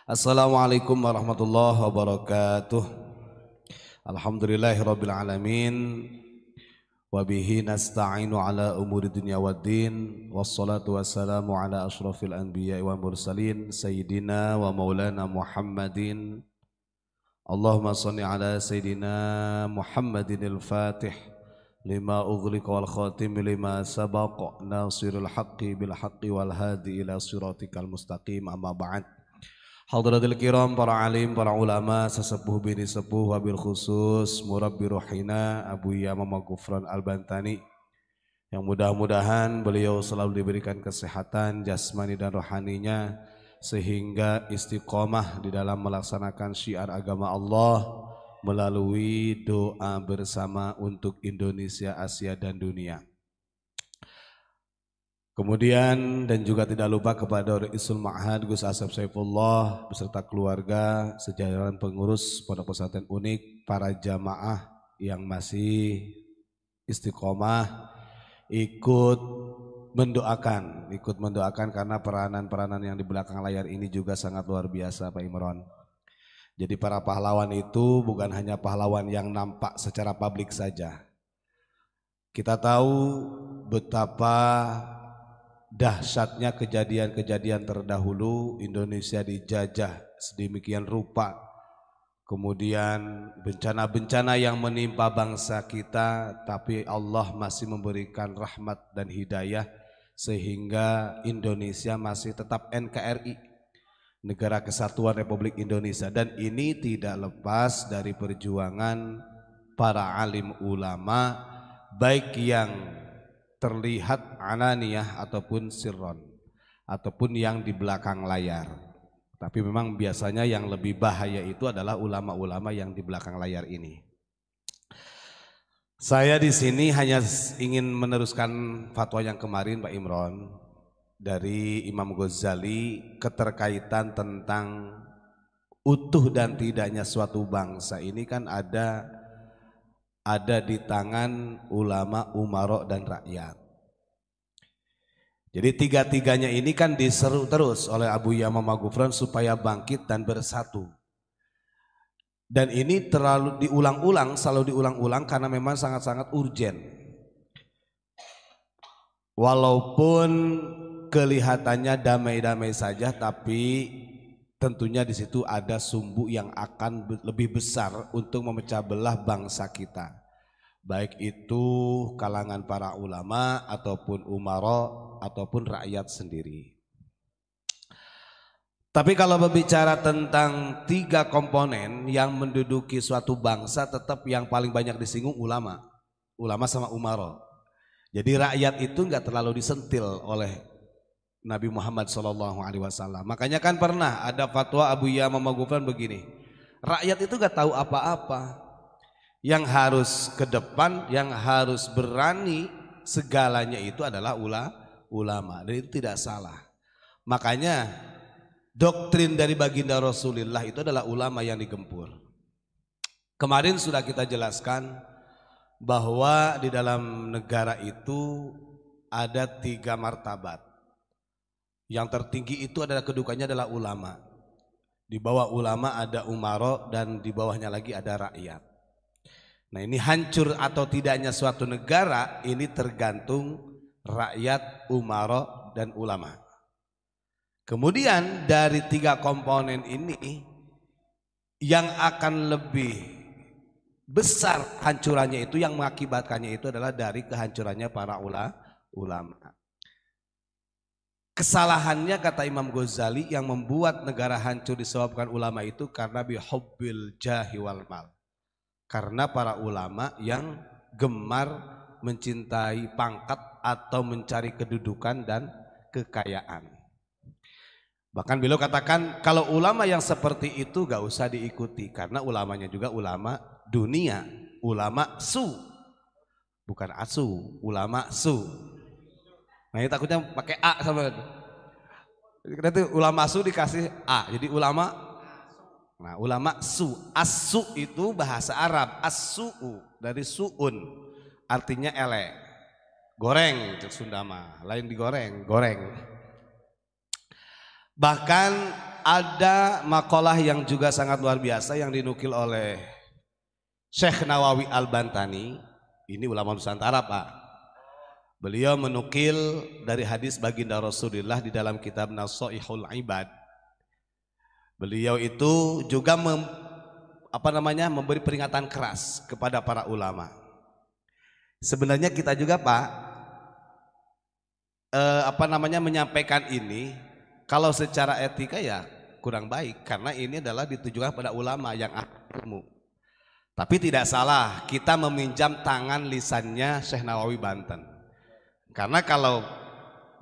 Assalamualaikum warahmatullahi wabarakatuh. Alhamdulillahirabbil alamin wa bihi nasta'inu ala umuri dunya waddin wassalatu wassalamu ala asyrafil anbiya'i wal mursalin sayyidina wa maulana Muhammadin. Allahumma shalli ala sayyidina Muhammadinil Fatih lima ughliqa wal khatim lima sabaqa nasirul haqqi bil haqqi wal hadi ila siratikal mustaqim. Amma ba'd. Hadratil kiram, para alim, para ulama, sesepuh bini sepuh, wabil khusus murabbi rohina Abu Yamam Ghufran Al-Bantani, yang mudah-mudahan beliau selalu diberikan kesehatan jasmani dan rohaninya sehingga istiqomah di dalam melaksanakan syiar agama Allah melalui doa bersama untuk Indonesia, Asia dan dunia. Kemudian dan juga tidak lupa kepada Ra'isul Ma'had Gus Asep Saifullah beserta keluarga, sejajaran pengurus Pondok Pesantren Unik, para jamaah yang masih istiqomah ikut mendoakan karena peranan-peranan yang di belakang layar ini juga sangat luar biasa Pak Imron. Jadi para pahlawan itu bukan hanya pahlawan yang nampak secara publik saja. Kita tahu betapa dahsyatnya kejadian-kejadian terdahulu, Indonesia dijajah sedemikian rupa, kemudian bencana-bencana yang menimpa bangsa kita, tapi Allah masih memberikan rahmat dan hidayah sehingga Indonesia masih tetap NKRI, Negara Kesatuan Republik Indonesia, dan ini tidak lepas dari perjuangan para alim ulama, baik yang terlihat ananiyah ataupun sirron, ataupun yang di belakang layar. Tapi memang biasanya yang lebih bahaya itu adalah ulama-ulama yang di belakang layar ini. Saya di sini hanya ingin meneruskan fatwa yang kemarin Pak Imron dari Imam Ghazali, keterkaitan tentang utuh dan tidaknya suatu bangsa ini kan ada di tangan ulama, umara dan rakyat. Jadi tiga-tiganya ini kan diseru terus oleh Abu Yamam Ghufran supaya bangkit dan bersatu. Dan ini selalu diulang-ulang karena memang sangat-sangat urgen. Walaupun kelihatannya damai-damai saja, tapi tentunya di situ ada sumbu yang akan lebih besar untuk memecah belah bangsa kita, baik itu kalangan para ulama ataupun umara ataupun rakyat sendiri. Tapi kalau berbicara tentang tiga komponen yang menduduki suatu bangsa, tetap yang paling banyak disinggung ulama sama umara. Jadi rakyat itu nggak terlalu disentil oleh Nabi Muhammad SAW. Makanya kan pernah ada fatwa Abu Yamam Ghufran begini, rakyat itu gak tahu apa-apa, yang harus ke depan, yang harus berani segalanya itu adalah ulama, dan itu tidak salah. Makanya doktrin dari baginda Rasulullah itu adalah ulama yang digempur. Kemarin sudah kita jelaskan bahwa di dalam negara itu ada 3 martabat. Yang tertinggi itu adalah kedudukannya adalah ulama. Di bawah ulama ada umara dan di bawahnya lagi ada rakyat. Nah, ini hancur atau tidaknya suatu negara ini tergantung rakyat, umara dan ulama. Kemudian dari 3 komponen ini yang akan lebih besar hancurannya itu, yang mengakibatkannya itu adalah dari kehancurannya para ulama. Kesalahannya kata Imam Ghazali yang membuat negara hancur disebabkan ulama itu karena bihubbil jahi wal mal. Karena para ulama yang gemar mencintai pangkat atau mencari kedudukan dan kekayaan. Bahkan beliau katakan kalau ulama yang seperti itu gak usah diikuti, karena ulamanya juga ulama dunia, ulama su, bukan asu, ulama su. Nah, ini takutnya pakai A sama nanti ulama su dikasih A, jadi ulama. Nah, ulama su, asu itu bahasa Arab, as-su'u dari su'un, artinya elek, goreng, Sunda mah lain digoreng, goreng. Bahkan ada makalah yang juga sangat luar biasa yang dinukil oleh Syekh Nawawi Al-Bantani. Ini ulama Nusantara, Pak. Beliau menukil dari hadis baginda Rasulullah di dalam kitab Nasaihul Ibad. Beliau itu juga memberi peringatan keras kepada para ulama. Sebenarnya kita juga, Pak, menyampaikan ini kalau secara etika ya kurang baik, karena ini adalah ditujukan pada ulama yang ilmu. Tapi tidak salah kita meminjam tangan lisannya Syekh Nawawi Banten. Karena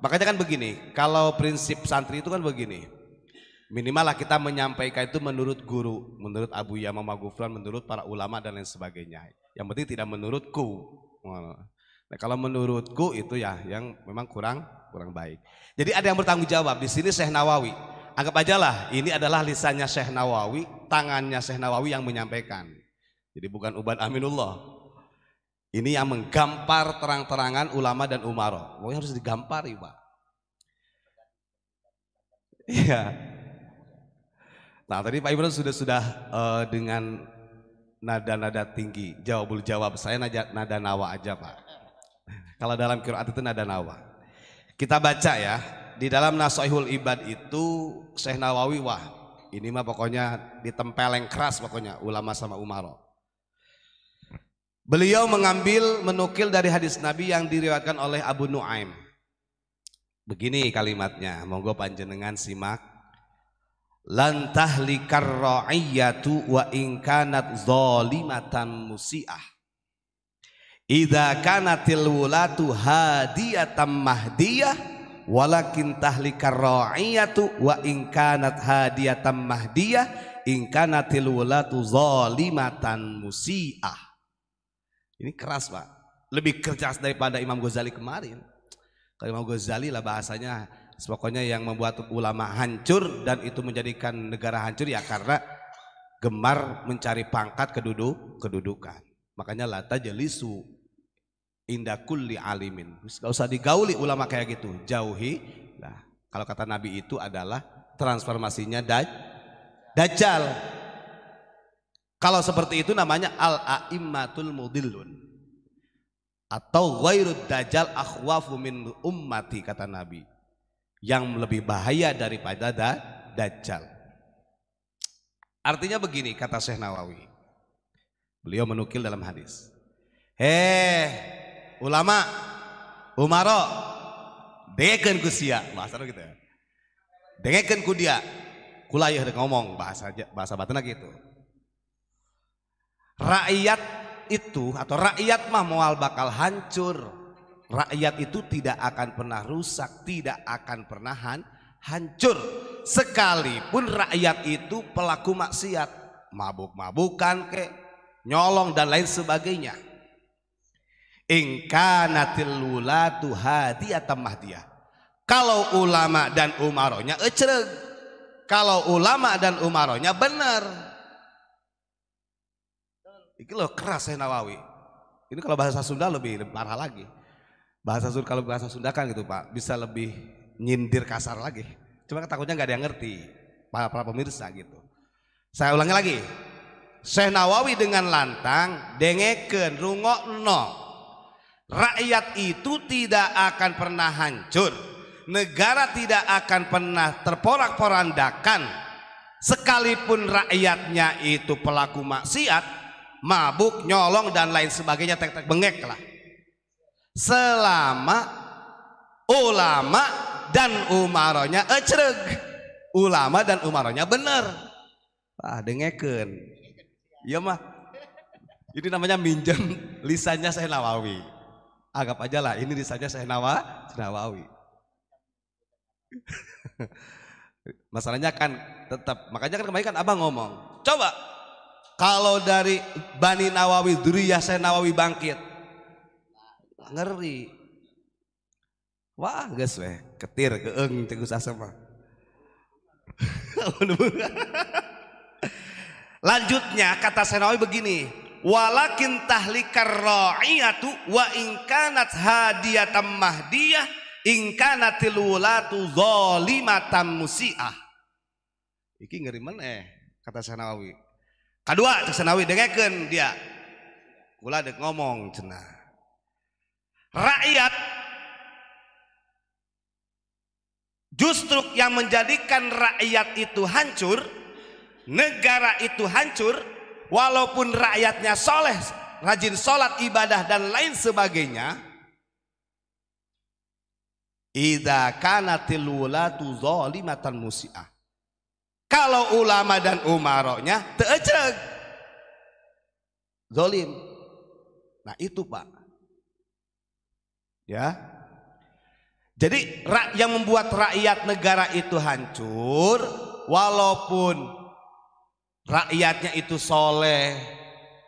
makanya kan begini, kalau prinsip santri itu kan begini, minimal lah kita menyampaikan itu menurut guru, menurut Abu Yama Magufran, menurut para ulama dan lain sebagainya. Yang penting tidak menurutku. Nah, kalau menurutku itu ya yang memang kurang baik. Jadi ada yang bertanggung jawab di sini Syekh Nawawi. Anggap aja lah ini adalah lisannya Syekh Nawawi, tangannya Syekh Nawawi yang menyampaikan. Jadi bukan Uban Aminullah. Ini yang menggampar terang-terangan ulama dan umaro. Pokoknya harus digampari, Pak. Iya. Nah tadi Pak Ibrahim sudah dengan nada-nada tinggi jawab. Saya nada nawa aja, Pak. Kalau dalam qiraat itu nada nawa. Kita baca ya, di dalam Nasaihul Ibad itu Syekh Nawawi, wah ini mah pokoknya ditempeleng keras pokoknya ulama sama umaro. Beliau menukil dari hadis Nabi yang diriwayatkan oleh Abu Nuaim. Begini kalimatnya, monggo panjenengan simak. Lan tahlikar ra'iyatu wa in kanat zalimatan musi'ah. Idza kanatil wulatu hadiyatan mahdiyah walakin tahlikar ra'iyatu wa in kanat hadiyatan mahdiyah in kanatil wulatu zalimatan musi'ah. Ini keras, Pak. Lebih keras daripada Imam Ghazali kemarin. Kalau Imam Ghazali lah bahasanya pokoknya yang membuat ulama hancur dan itu menjadikan negara hancur ya karena gemar mencari pangkat kedudukan. Makanya la tajlisu inda kulli alimin. Gak usah digauli ulama kayak gitu. Jauhi. Nah, kalau kata Nabi itu adalah transformasinya Dajjal. Kalau seperti itu namanya al-a'immatul mudillun atau ghairud dajjal akhwafu min ummati, kata Nabi, yang lebih bahaya daripada dajjal. Artinya begini kata Syekh Nawawi, beliau menukil dalam hadis, ulama umaro dengekeun ku sia, bahasa gitu ya, dengekeun ku dia kulayah ngomong bahasa batana gitu. Rakyat itu atau rakyat mah moal bakal hancur. Rakyat itu tidak akan pernah rusak, tidak akan pernah hancur. Sekalipun rakyat itu pelaku maksiat, mabuk-mabukan nyolong dan lain sebagainya. In kanatil wulatu hadiyatan mahdiyah. Kalau ulama dan umaronya ecreg, kalau ulama dan umaronya benar. Ini loh keras Syekh Nawawi. Ini kalau bahasa Sunda lebih parah lagi. Kalau bahasa Sunda kan gitu, Pak, bisa lebih nyindir kasar lagi. Cuma takutnya nggak ada yang ngerti para pemirsa gitu. Saya ulangi lagi. Syekh Nawawi dengan lantang dengeken rungokno. Rakyat itu tidak akan pernah hancur. Negara tidak akan pernah terporak-porandakan sekalipun rakyatnya itu pelaku maksiat, mabuk, nyolong dan lain sebagainya, tek-tek bengek lah. Selama ulama dan umaronya ecreg, ulama dan umaronya bener. Dengekeun. Iya mah. Ini namanya minjem lisannya Syekh Nawawi. Anggap aja lah ini lisannya Syekh Nawawi. Masalahnya kan tetap, makanya kan kemarin kan Abang ngomong, coba kalau dari Bani Nawawi, Duriyah Syekh Nawawi bangkit, ngeri. Wah, geus weh, ketir keeng tegus asema. Lanjutnya kata Syekh Nawawi begini, walakin tahlikar ra'iyatu wa in kanat hadiyatan mahdiyah in kanatil wulatu zalimatan musi'ah. Iki ngeri kata Syekh Nawawi. Kedua Syekh Nawawi dengekeun dia. Kula dek ngomong cenah. Rakyat justru yang menjadikan rakyat itu hancur, negara itu hancur, walaupun rakyatnya soleh, rajin sholat, ibadah dan lain sebagainya. Idza kanatil wulatu zalimatan musi'ah. Kalau ulama dan umaronya teu eceg zalim. Nah itu Pak. Ya. Jadi yang membuat rakyat negara itu hancur, walaupun rakyatnya itu soleh,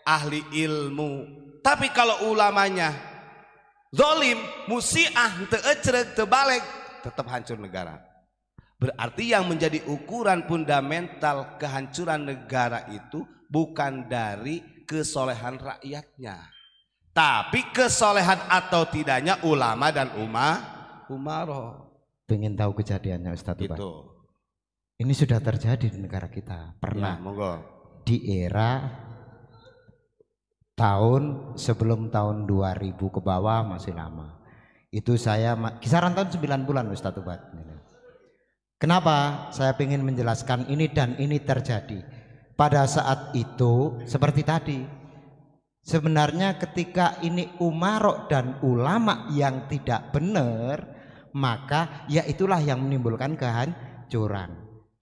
ahli ilmu, tapi kalau ulamanya zalim, musi'ah, teu eceg, teu balik, tetap hancur negara. Berarti yang menjadi ukuran fundamental kehancuran negara itu bukan dari kesolehan rakyatnya, tapi kesolehan atau tidaknya ulama dan umaroh. Pengen tahu kejadiannya Ustadz Pak? Itu. Ini sudah terjadi di negara kita. Pernah. Ya, monggo. Di era sebelum tahun 2000 ke bawah, masih lama. Itu saya kisaran tahun 9 bulan Ustadz Ubat. Kenapa saya ingin menjelaskan ini dan ini terjadi? Pada saat itu seperti tadi, sebenarnya ketika ini umarok dan ulama yang tidak benar, maka ya itulah yang menimbulkan kehancuran.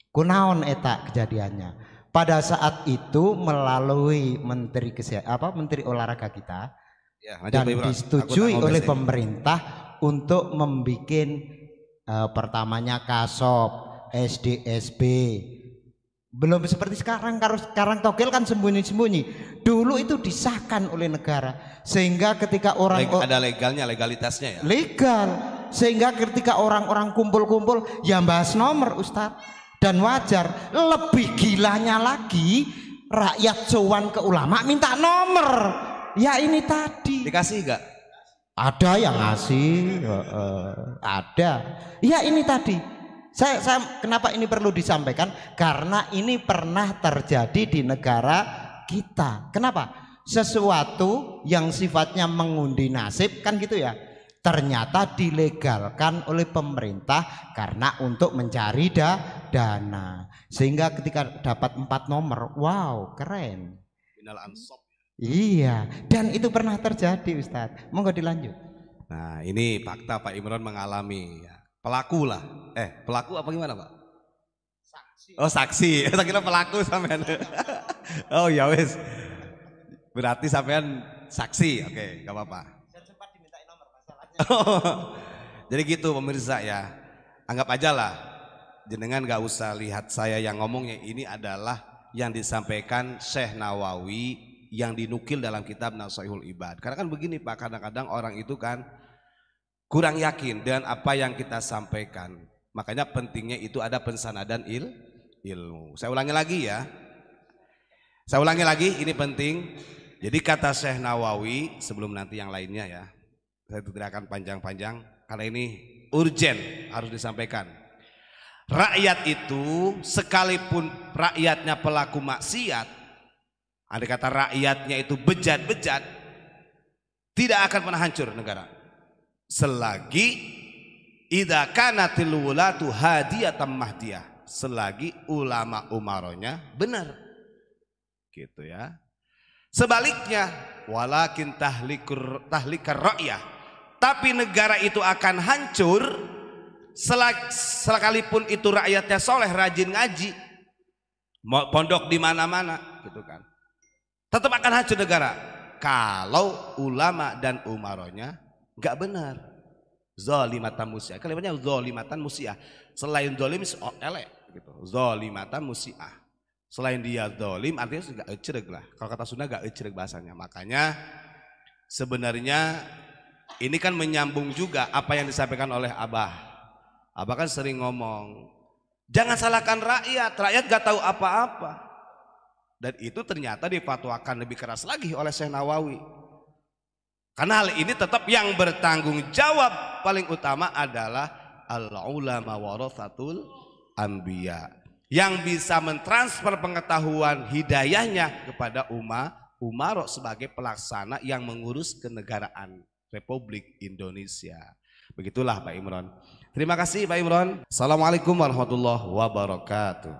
Kunaon eta kejadiannya? Pada saat itu melalui menteri olahraga kita ya, dan disetujui oleh pemerintah untuk membuat pertamanya kasop, SDSB. Belum seperti sekarang. Sekarang togel kan sembunyi-sembunyi. Dulu itu disahkan oleh negara, sehingga ketika orang ada legalitasnya ya. Legal, sehingga ketika orang-orang kumpul-kumpul ya bahas nomor Ustadz. Dan wajar. Lebih gilanya lagi, rakyat sowan ke ulama minta nomor. Ya ini tadi. Dikasih gak? Ada yang ngasih, ada. Ya ini tadi. Saya kenapa ini perlu disampaikan? Karena ini pernah terjadi di negara kita. Kenapa? Sesuatu yang sifatnya mengundi nasib kan gitu ya. Ternyata dilegalkan oleh pemerintah karena untuk mencari dana. Sehingga ketika dapat 4 nomor, wow keren. Iya, dan itu pernah terjadi Ustadz. Monggo dilanjut. Nah ini fakta Pak Imron mengalami ya. Pelaku lah. Pelaku apa gimana Pak? Saksi. Oh saksi. Saya kira pelaku sampean. Oh ya wes. Berarti sampean saksi. Oke, gak apa-apa. Saya sempat dimintain nomor masalahnya. Jadi gitu pemirsa ya. Anggap aja lah. Jenengan gak usah lihat saya yang ngomongnya. Ini adalah yang disampaikan Syekh Nawawi yang dinukil dalam kitab Nashihul Ibad. Karena kan begini Pak, kadang-kadang orang itu kan kurang yakin dengan apa yang kita sampaikan. Makanya pentingnya itu ada pensanadan ilmu. Saya ulangi lagi ya. Saya ulangi lagi, ini penting. Jadi kata Syekh Nawawi sebelum nanti yang lainnya ya. Saya tidak akan panjang-panjang karena ini urgent harus disampaikan. Rakyat itu sekalipun rakyatnya pelaku maksiat, andai kata rakyatnya itu bejat-bejat, tidak akan pernah hancur negara. Selagi idza kanatil wulatu hadiyatan mahdiyah, selagi ulama umaronya benar. Gitu ya. Sebaliknya, walakin tahlikar ra'yah, tapi negara itu akan hancur sekalipun itu rakyatnya soleh, rajin ngaji, pondok di mana-mana gitu kan. Tetap akan hancur negara kalau ulama dan umaronya enggak benar. Zalimatan musi'ah. Kalimatnya zalimatan musi'ah. Selain zalim elek gitu. Zalimatan musi'ah. Selain dia zalim artinya enggak ecreg lah. Kalau kata Sunda enggak ecreg bahasanya. Makanya sebenarnya ini kan menyambung juga apa yang disampaikan oleh Abah. Abah kan sering ngomong, jangan salahkan rakyat. Rakyat enggak tahu apa-apa. Dan itu ternyata difatwakan lebih keras lagi oleh Syekh Nawawi. Karena hal ini tetap yang bertanggung jawab paling utama adalah al-ulama warathatul anbiya. yang bisa mentransfer pengetahuan hidayahnya kepada Umaro sebagai pelaksana yang mengurus kenegaraan Republik Indonesia. Begitulah Pak Imron. Terima kasih Pak Imron. Assalamualaikum warahmatullahi wabarakatuh.